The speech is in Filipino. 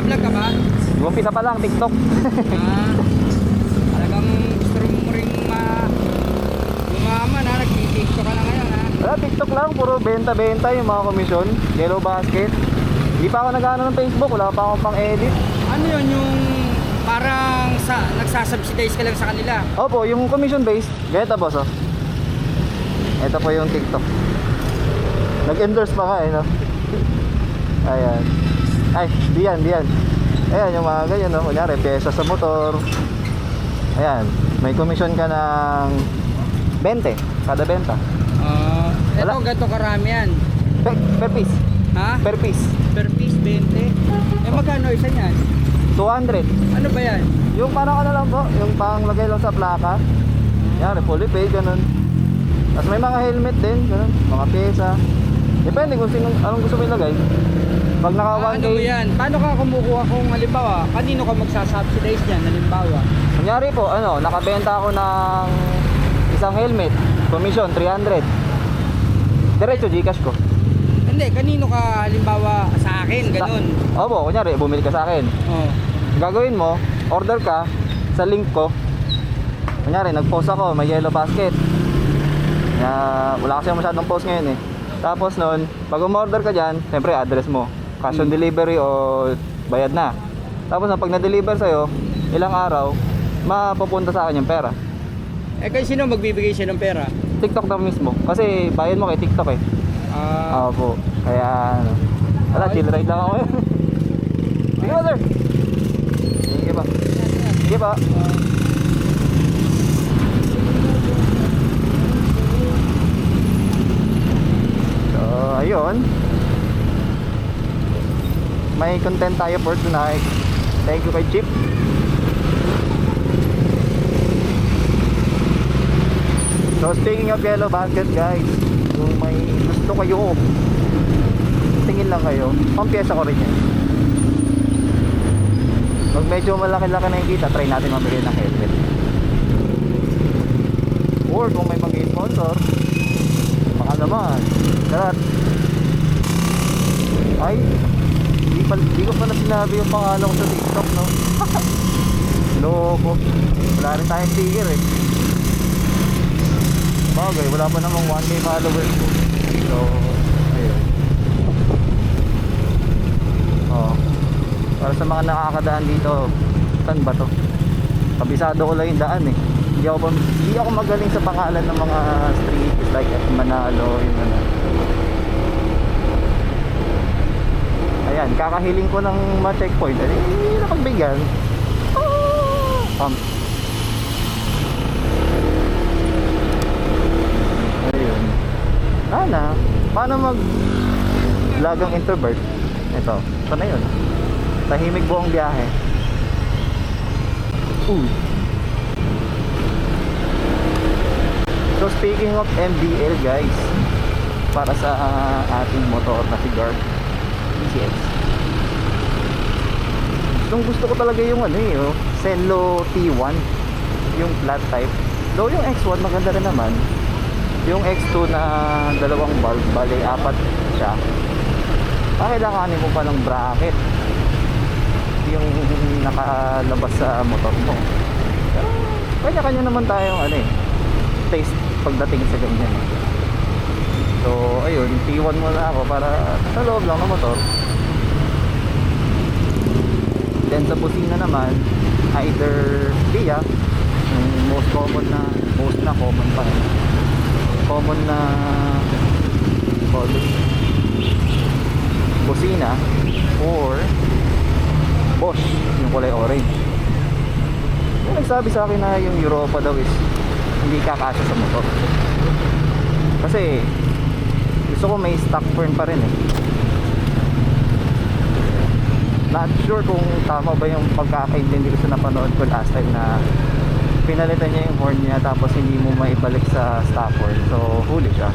Nagbablog ka ba? Umpisa pa lang, TikTok. Talagang gusto mo rin umaman ha, nag-TikTok ka na ngayon ha. Wala, TikTok lang, puro benta-benta yung mga komisyon. Yellow Basket. Hindi pa ako nag-ano ng Facebook, wala pa akong pang-edit. Ano yun yung parang nagsasubsidize ka lang sa kanila? Opo, yung commission based. Ganito boss oh. Ito po yung TikTok. Nag-endorse pa nga eh no. Ayan. Ay, diyan. Ayan yung mga ganyan no. Kunyari, pyesa sa motor. Ayan, may commission ka ng 20 kada benta. Ito Wala. ganito karami yan. Per piece. Ha? Per piece. Per piece 20. Magkano isa niyan? 200. Ano ba yan? Yung parang ano lang po, yung panglagay lang sa plaka. Yan, fully paid, ganun. Tapos may mga helmet din, ganun. Mga pyesa. Depende kung anong gusto mo ilagay. Pag naka 1K, ano ba yan? Paano ka kumukuha kung halimbawa, kanino ka magsasubsidize niyan halimbawa? kunyari po, nakabenta ako ng isang helmet, commission 300. Diretso Gcash ko. Hindi, kanino ka halimbawa sa akin, ganun. Opo, kunyari, bumili ka sa akin. Oh. Gagawin mo, order ka sa link ko. Kunyari, nag-post ako, may Yellow Basket. Wala kasi masyadong post ngayon eh. Tapos nun, pag umorder ka dyan, siyempre address mo, cash on delivery o bayad na. Tapos pag na-deliver sa'yo, ilang araw, mapupunta sa akin yung pera. Kaya sino magbibigay siya ng pera? TikTok na mismo, kasi bayad mo kay TikTok eh. Opo, kaya wala, chill ride lang ako. Sige ba sir? Sige ba? Sige ba? So, ayun. May content tayo for tonight. Thank you kay Chip. So, speaking of Yellow Basket guys, kung may gusto kayo, tingin lang kayo, pampiyesa ko rin yan. Pag medyo malaki-laki na yung kita, try natin mamili ng helmet. Or kung may mag-sponsor, baka naman. Karat. Ay, di ko pala sinabi yung pangalan ko sa TikTok, no? Loko. Wala rin tayong sticker eh. Bagay, wala pa namang 1K followers ko. So, ayun. Para sa mga nakakadaan dito, saan ba to? Kabisado ko lang yung daan eh. Hindi ako magaling sa pangalan ng mga street like Manalo, yung ano. Ayan, kakahiling ko ng ma-checkpoint. Napagbigyan. Ayun. Paano mag-vlog ang introvert? Ito na yun. Tahimik buong biyahe. So speaking of MDL guys, para sa ating motor na si Guard PCX, gusto ko talaga yung Senlo T1, yung flat type. Though yung X1 maganda rin naman. Yung X2 na dalawang valve, bali 4 siya. Kailanganin mo pa ng bracket yung nakalabas sa motor mo. Pero kanya-kanya naman tayong taste pagdating sa ganyan. So ayun, T1 muna ako para sa loob lang ng motor. Then sa busina naman, either via yung most common na busina, or Bosch, yung kulay orange. Yung nagsabi sa akin na yung Europa daw is hindi kakasya sa motor, kasi gusto ko may stock firm pa rin eh. Not sure kung tama ba yung pagkakaintindi ko sa napanood ko last time na pinalitan niya yung horn niya tapos hindi mo maibalik sa stock horn, so huli siya.